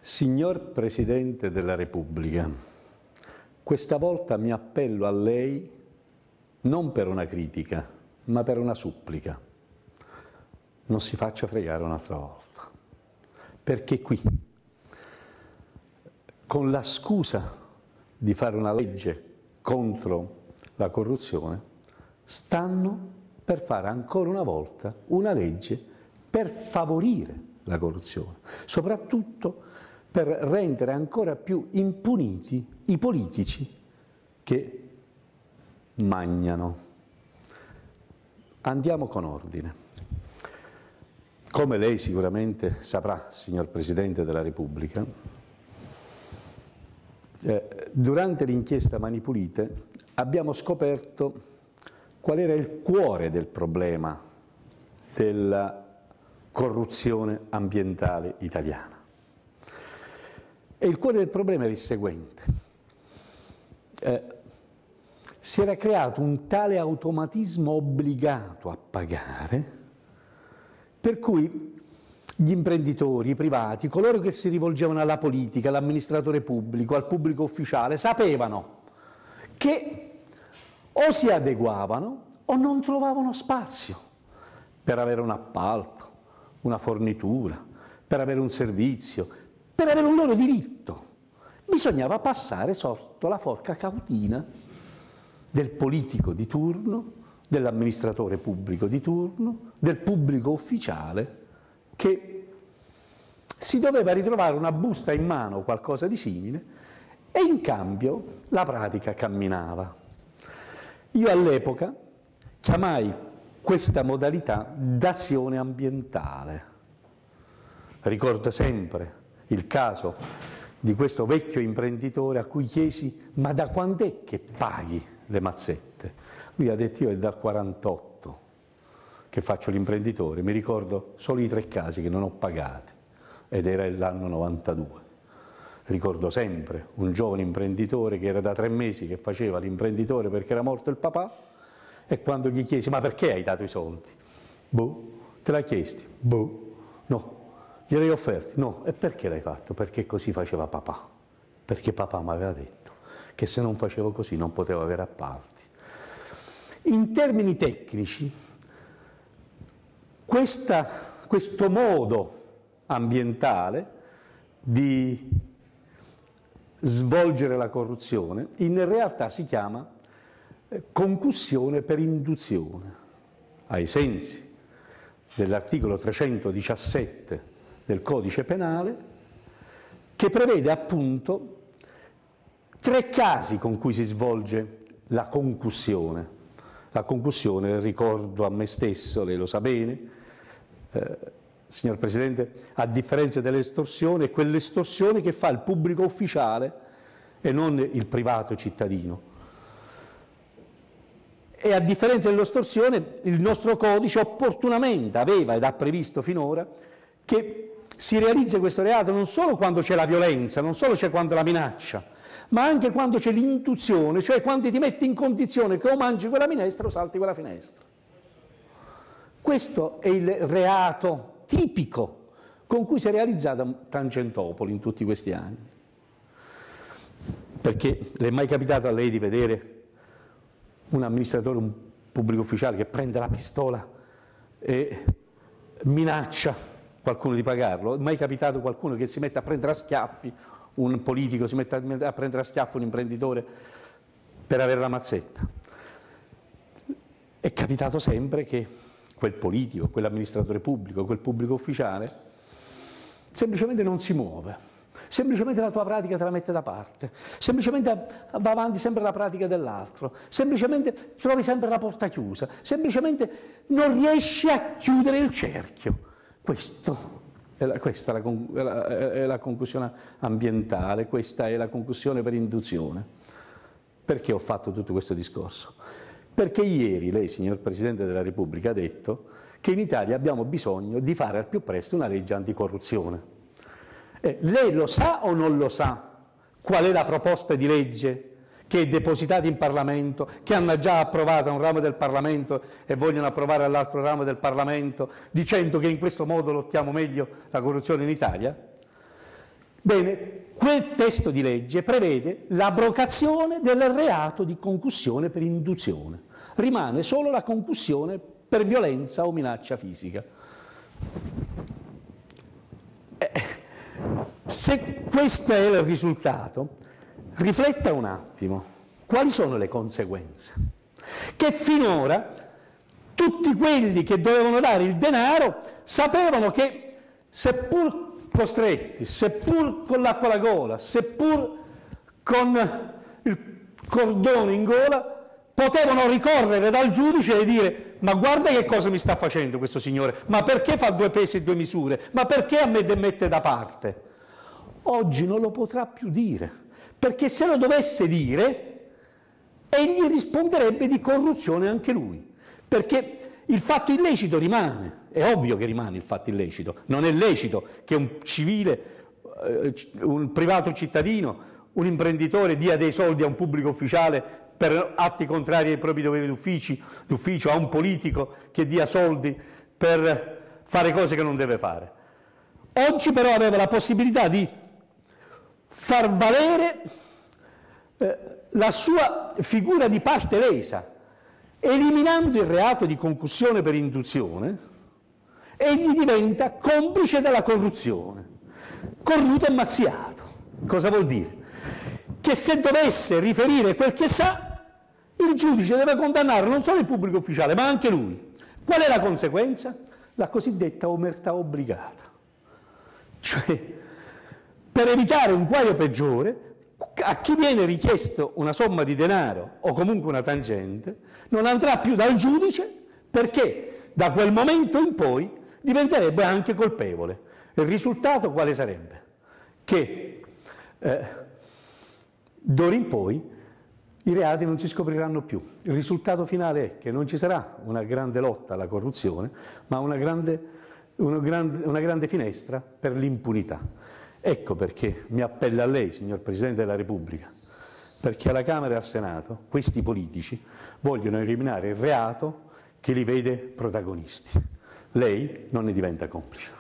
Signor Presidente della Repubblica, questa volta mi appello a lei non per una critica, ma per una supplica. Non si faccia fregare un'altra volta, perché qui, con la scusa di fare una legge contro la corruzione, stanno per fare ancora una volta una legge per favorire la corruzione, soprattutto per rendere ancora più impuniti i politici che magnano. Andiamo con ordine. Come lei sicuramente saprà, signor Presidente della Repubblica, durante l'inchiesta Mani Pulite abbiamo scoperto qual era il cuore del problema della corruzione ambientale italiana. E il cuore del problema era il seguente. Si era creato un tale automatismo obbligato a pagare, per cui gli imprenditori, i privati, coloro che si rivolgevano alla politica, all'amministratore pubblico, al pubblico ufficiale, sapevano che o si adeguavano o non trovavano spazio per avere un appalto, una fornitura, per avere un servizio, per avere un loro diritto. Bisognava passare sotto la forca cautina del politico di turno, dell'amministratore pubblico di turno, del pubblico ufficiale, che si doveva ritrovare una busta in mano o qualcosa di simile, e in cambio la pratica camminava. Io all'epoca chiamai questa modalità d'azione ambientale. Ricordo sempre il caso di questo vecchio imprenditore a cui chiesi: ma da quando è che paghi le mazzette? Lui ha detto: io è dal 48 che faccio l'imprenditore, mi ricordo solo i 3 casi che non ho pagati, ed era l'anno 92. Ricordo sempre un giovane imprenditore che era da 3 mesi che faceva l'imprenditore perché era morto il papà, e quando gli chiesi: ma perché hai dato i soldi? Boh, te l'hai chiesti? Boh, no. Gliel'hai offerti? No. E perché l'hai fatto? Perché così faceva papà. Perché papà mi aveva detto che se non facevo così non potevo avere appalti. In termini tecnici, questo modo ambientale di svolgere la corruzione in realtà si chiama concussione per induzione, ai sensi dell'articolo 317 del Codice Penale, che prevede appunto 3 casi con cui si svolge la concussione. La concussione, ricordo a me stesso, lei lo sa bene, signor Presidente, a differenza dell'estorsione, è quell'estorsione che fa il pubblico ufficiale e non il privato cittadino. E a differenza dell'estorsione, il nostro codice opportunamente aveva ed ha previsto finora che si realizza questo reato non solo quando c'è la violenza, non solo c'è quando la minaccia, ma anche quando c'è l'induzione, cioè quando ti metti in condizione che o mangi quella minestra o salti quella finestra. Questo è il reato tipico con cui si è realizzata Tangentopoli in tutti questi anni. Perché le è mai capitato a lei di vedere un amministratore, un pubblico ufficiale che prende la pistola e minaccia qualcuno di pagarlo? È mai capitato qualcuno che si mette a prendere a schiaffi, un politico si mette a prendere a schiaffi un imprenditore per avere la mazzetta? È capitato sempre che quel politico, quell'amministratore pubblico, quel pubblico ufficiale semplicemente non si muove. Semplicemente la tua pratica te la mette da parte, semplicemente va avanti sempre la pratica dell'altro, semplicemente trovi sempre la porta chiusa, semplicemente non riesci a chiudere il cerchio. Questa è la concussione ambientale, questa è la concussione per induzione. Perché ho fatto tutto questo discorso? Perché ieri lei, signor Presidente della Repubblica, ha detto che in Italia abbiamo bisogno di fare al più presto una legge anticorruzione. Lei lo sa o non lo sa qual è la proposta di legge che è depositata in Parlamento, che hanno già approvato a un ramo del Parlamento e vogliono approvare all'altro ramo del Parlamento, dicendo che in questo modo lottiamo meglio la corruzione in Italia? Bene, quel testo di legge prevede l'abrogazione del reato di concussione per induzione. Rimane solo la concussione per violenza o minaccia fisica. Se questo è il risultato, rifletta un attimo, quali sono le conseguenze? Che finora tutti quelli che dovevano dare il denaro sapevano che, seppur costretti, seppur con l'acqua alla gola, seppur con il cordone in gola, potevano ricorrere dal giudice e dire: ma guarda che cosa mi sta facendo questo signore, ma perché fa 2 pesi e 2 misure, ma perché a me mette da parte? Oggi non lo potrà più dire, perché se lo dovesse dire, egli risponderebbe di corruzione anche lui, perché il fatto illecito rimane. È ovvio che rimane il fatto illecito, non è lecito che un civile, un privato cittadino, un imprenditore dia dei soldi a un pubblico ufficiale per atti contrari ai propri doveri d'ufficio, a un politico che dia soldi per fare cose che non deve fare. Oggi però aveva la possibilità di far valere la sua figura di parte lesa, eliminando il reato di concussione per induzione. Egli diventa complice della corruzione, cornuto e mazziato. Cosa vuol dire? Che se dovesse riferire quel che sa, il giudice deve condannare non solo il pubblico ufficiale, ma anche lui. Qual è la conseguenza? La cosiddetta omertà obbligata. Cioè, per evitare un guaio peggiore, a chi viene richiesto una somma di denaro o comunque una tangente, non andrà più dal giudice, perché da quel momento in poi diventerebbe anche colpevole. Il risultato quale sarebbe? Che d'ora in poi i reati non si scopriranno più. Il risultato finale è che non ci sarà una grande lotta alla corruzione, ma una grande finestra per l'impunità. Ecco perché mi appello a lei, signor Presidente della Repubblica, perché alla Camera e al Senato questi politici vogliono eliminare il reato che li vede protagonisti. Lei non ne diventa complice.